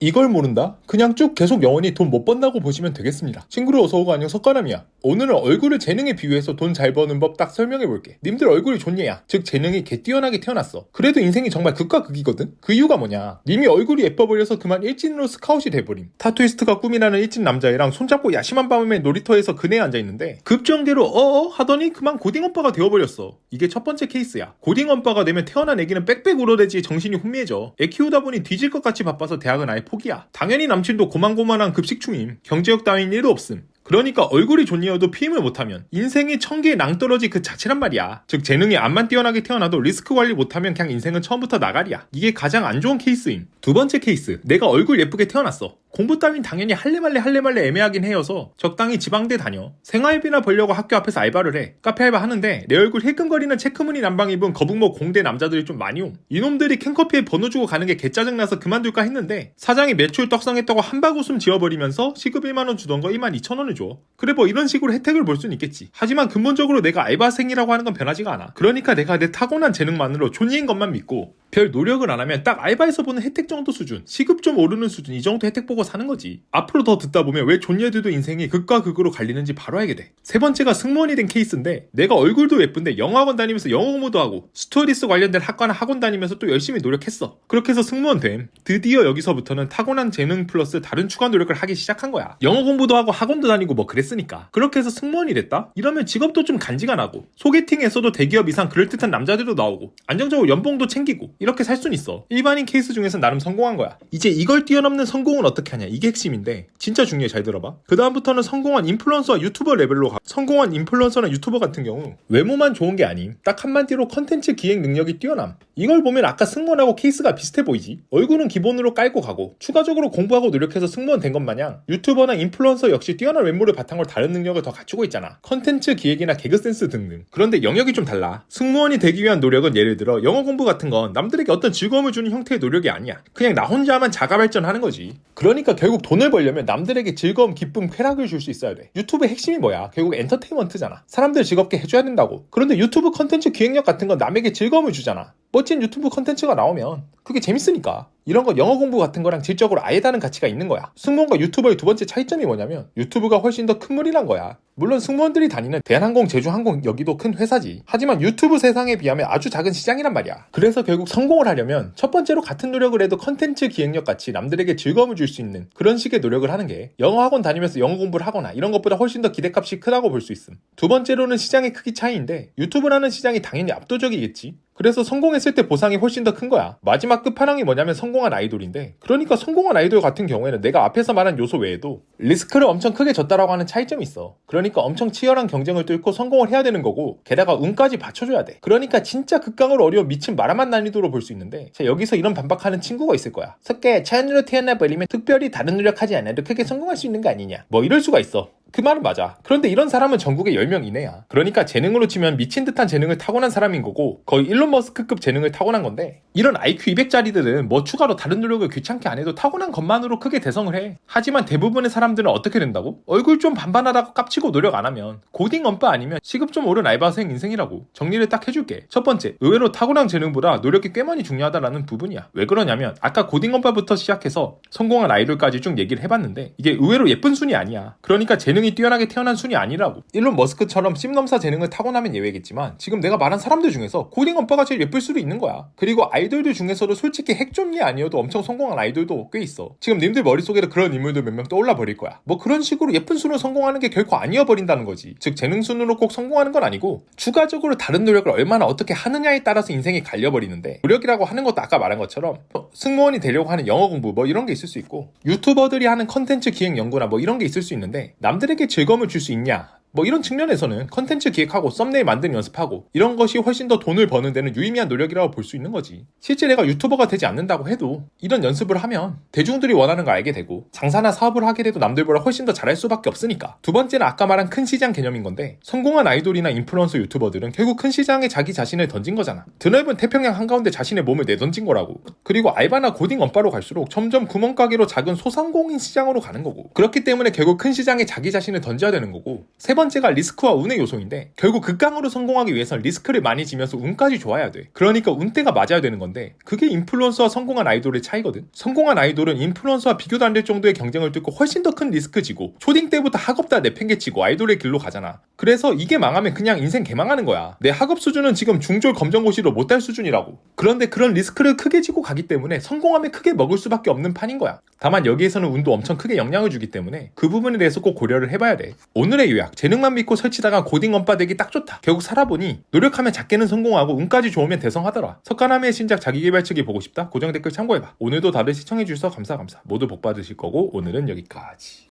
이걸 모른다? 그냥 쭉 계속 영원히 돈 못 번다고 보시면 되겠습니다. 친구들 어서오고 안녕, 석가람이야. 오늘은 얼굴을 재능에 비유해서 돈 잘 버는 법 딱 설명해볼게. 님들 얼굴이 좋냐야, 즉 재능이 개 뛰어나게 태어났어. 그래도 인생이 정말 극과 극이거든? 그 이유가 뭐냐, 님이 얼굴이 예뻐 보여서 그만 일진으로 스카웃이 돼버림. 타투이스트가 꿈이라는 일진 남자애랑 손잡고 야심한 밤에 놀이터에서 그네에 앉아있는데 급정대로 하더니 그만 고딩 오빠가 되어버렸어. 이게 첫 번째 케이스야. 고딩 오빠가 되면 태어난 애기는 빽빽 울어대지 정신이 혼미해져. 애 키우다 보니 뒤질 것 같이 바빠서 대학은 아예 포기야. 당연히 남친도 고만고만한 급식충임. 경제력 따윈 1도 없음. 그러니까 얼굴이 좋니어도 피임을 못하면 인생이 천개의 낭떠러지 그 자체란 말이야. 즉 재능이 암만 뛰어나게 태어나도 리스크 관리 못하면 그냥 인생은 처음부터 나가리야. 이게 가장 안 좋은 케이스임. 두 번째 케이스, 내가 얼굴 예쁘게 태어났어. 공부 따윈 당연히 할래 말래 애매하긴 해여서 적당히 지방대 다녀. 생활비나 벌려고 학교 앞에서 알바를 해. 카페 알바 하는데 내 얼굴 힐끔거리는 체크무늬 남방 입은 거북목 공대 남자들이 좀 많이 옴. 이놈들이 캔커피에 번호 주고 가는 게 개짜증나서 그만둘까 했는데 사장이 매출 떡상했다고 한박 웃음 지어버리면서 시급 1만원 주던 거 22,000원을 줘. 그래 뭐 이런 식으로 혜택을 볼 수는 있겠지. 하지만 근본적으로 내가 알바생이라고 하는 건 변하지가 않아. 그러니까 내가 내 타고난 재능만으로 존예인 것만 믿고 별 노력을 안 하면 딱 알바에서 보는 혜택 정도 수준, 시급 좀 오르는 수준, 이 정도 혜택 보고 사는 거지. 앞으로 더 듣다 보면 왜 존예들도 인생이 극과 극으로 갈리는지 바로 알게 돼. 세 번째가 승무원이 된 케이스인데 내가 얼굴도 예쁜데 영어학원 다니면서 영어 공부도 하고 스튜어디스 관련된 학과나 학원 다니면서 또 열심히 노력했어. 그렇게 해서 승무원 됨. 드디어 여기서부터는 타고난 재능 플러스 다른 추가 노력을 하기 시작한 거야. 영어 공부도 하고 학원도 다니고 뭐 그랬으니까. 그렇게 해서 승무원이 됐다? 이러면 직업도 좀 간지가 나고 소개팅에서도 대기업 이상 그럴듯한 남자들도 나오고 안정적으로 연봉도 챙기고 이렇게 살 순 있어. 일반인 케이스 중에서 나름 성공한 거야. 이제 이걸 뛰어넘는 성공은 어떻게 하냐, 이게 핵심인데 진짜 중요해. 잘 들어봐. 그 다음부터는 성공한 인플루언서와 유튜버 레벨로 가. 성공한 인플루언서나 유튜버 같은 경우 외모만 좋은 게 아님, 딱 한마디로 컨텐츠 기획 능력이 뛰어남. 이걸 보면 아까 승무원하고 케이스가 비슷해 보이지. 얼굴은 기본으로 깔고 가고 추가적으로 공부하고 노력해서 승무원 된 것 마냥 유튜버나 인플루언서 역시 뛰어난 외모를 바탕으로 다른 능력을 더 갖추고 있잖아. 컨텐츠 기획이나 개그 센스 등등. 그런데 영역이 좀 달라. 승무원이 되기 위한 노력은 예를 들어 영어 공부 같은 건 남들에게 어떤 즐거움을 주는 형태의 노력이 아니야. 그냥 나 혼자만 자가 발전하는 거지. 그러니까 결국 돈을 벌려면 남들에게 즐거움, 기쁨, 쾌락을 줄 수 있어야 돼. 유튜브의 핵심이 뭐야? 결국 엔터테인먼트잖아. 사람들 즐겁게 해줘야 된다고. 그런데 유튜브 컨텐츠 기획력 같은 건 남에게 즐거움을 주잖아. 멋진 유튜브 컨텐츠가 나오면 그게 재밌으니까. 이런 건 영어 공부 같은 거랑 질적으로 아예 다른 가치가 있는 거야. 승무원과 유튜버의 두 번째 차이점이 뭐냐면 유튜브가 훨씬 더 큰 물이란 거야. 물론 승무원들이 다니는 대한항공, 제주항공 여기도 큰 회사지. 하지만 유튜브 세상에 비하면 아주 작은 시장이란 말이야. 그래서 결국 성공을 하려면 첫 번째로 같은 노력을 해도 컨텐츠 기획력 같이 남들에게 즐거움을 줄 수 있는 그런 식의 노력을 하는 게 영어 학원 다니면서 영어 공부를 하거나 이런 것보다 훨씬 더 기대값이 크다고 볼 수 있음. 두 번째로는 시장의 크기 차이인데 유튜브라는 시장이 당연히 압도적이겠지. 그래서 성공했을 때 보상이 훨씬 더 큰 거야. 마지막 끝판왕이 뭐냐면 성공한 아이돌인데, 그러니까 성공한 아이돌 같은 경우에는 내가 앞에서 말한 요소 외에도 리스크를 엄청 크게 졌다라고 하는 차이점이 있어. 그러니까 엄청 치열한 경쟁을 뚫고 성공을 해야 되는 거고 게다가 운까지 받쳐줘야 돼. 그러니까 진짜 극강으로 어려운 미친 마라맛 난이도로 볼 수 있는데, 자, 여기서 이런 반박하는 친구가 있을 거야. 석계 자연으로 태어나 버리면 특별히 다른 노력하지 않아도 크게 성공할 수 있는 거 아니냐, 뭐 이럴 수가 있어. 그 말은 맞아. 그런데 이런 사람은 전국에 10명 이내야. 그러니까 재능으로 치면 미친 듯한 재능을 타고난 사람인 거고 거의 일론 머스크급 재능을 타고난 건데, 이런 IQ 200짜리들은 뭐 추가로 다른 노력을 귀찮게 안 해도 타고난 것만으로 크게 대성을 해. 하지만 대부분의 사람들은 어떻게 된다고? 얼굴 좀 반반하다고 깝치고 노력 안 하면 고딩 엄빠 아니면 시급 좀 오른 알바생 인생이라고. 정리를 딱 해줄게. 첫 번째, 의외로 타고난 재능보다 노력이 꽤 많이 중요하다라는 부분이야. 왜 그러냐면 아까 고딩 엄빠부터 시작해서 성공한 아이돌까지 쭉 얘기를 해봤는데 이게 의외로 예쁜 순이 아니야. 그러니까 재능이 뛰어나게 태어난 순이 아니라고. 일론 머스크처럼 씹넘사 재능을 타고나면 예외겠지만 지금 내가 말한 사람들 중에서 고딩 엄빠가 제일 예쁠 수도 있는 거야. 그리고 아이돌들 중에서도 솔직히 핵존리 아니어도 엄청 성공한 아이돌도 꽤 있어. 지금 님들 머릿속에도 그런 인물들 몇 명 떠올라 버릴 거야. 뭐 그런 식으로 예쁜 순으로 성공하는 게 결코 아니어 버린다는 거지. 즉 재능 순으로 꼭 성공하는 건 아니고 추가적으로 다른 노력을 얼마나 어떻게 하느냐에 따라서 인생이 갈려버리는데, 노력이라고 하는 것도 아까 말한 것처럼 승무원이 되려고 하는 영어 공부 뭐 이런 게 있을 수 있고 유튜버들이 하는 컨텐츠 기획 연구나 뭐 이런 게 있을 수 있는데, 남들에게 즐거움을 줄 수 있냐, 뭐 이런 측면에서는 컨텐츠 기획하고 썸네일 만드는 연습하고 이런 것이 훨씬 더 돈을 버는 데는 유의미한 노력이라고 볼 수 있는 거지. 실제 내가 유튜버가 되지 않는다고 해도 이런 연습을 하면 대중들이 원하는 거 알게 되고 장사나 사업을 하게 돼도 남들보다 훨씬 더 잘할 수밖에 없으니까. 두 번째는 아까 말한 큰 시장 개념인 건데, 성공한 아이돌이나 인플루언서 유튜버들은 결국 큰 시장에 자기 자신을 던진 거잖아. 드넓은 태평양 한가운데 자신의 몸을 내던진 거라고. 그리고 알바나 고딩 엄빠로 갈수록 점점 구멍가게로 작은 소상공인 시장으로 가는 거고, 그렇기 때문에 결국 큰 시장에 자기 자신을 던져야 되는 거고. 세 번째가 리스크와 운의 요소인데 결국 극강으로 성공하기 위해선 리스크를 많이 지면서 운까지 좋아야 돼. 그러니까 운대가 맞아야 되는 건데 그게 인플루언서와 성공한 아이돌의 차이거든. 성공한 아이돌은 인플루언서와 비교도 안 될 정도의 경쟁을 뚫고 훨씬 더 큰 리스크 지고 초딩 때부터 학업 다 내팽개치고 아이돌의 길로 가잖아. 그래서 이게 망하면 그냥 인생 개망하는 거야. 내 학업 수준은 지금 중졸 검정고시로 못할 수준이라고. 그런데 그런 리스크를 크게 지고 가기 때문에 성공하면 크게 먹을 수밖에 없는 판인 거야. 다만 여기에서는 운도 엄청 크게 영향을 주기 때문에 그 부분에 대해서 꼭 고려를 해봐야 돼. 오늘의 요약, 재능만 믿고 설치다가 고딩 언빠 되기 딱 좋다. 결국 살아보니 노력하면 작게는 성공하고 운까지 좋으면 대성하더라. 석가나미의 신작 자기계발책이 보고 싶다? 고정 댓글 참고해봐. 오늘도 다들 시청해주셔서 감사. 모두 복 받으실 거고 오늘은 여기까지.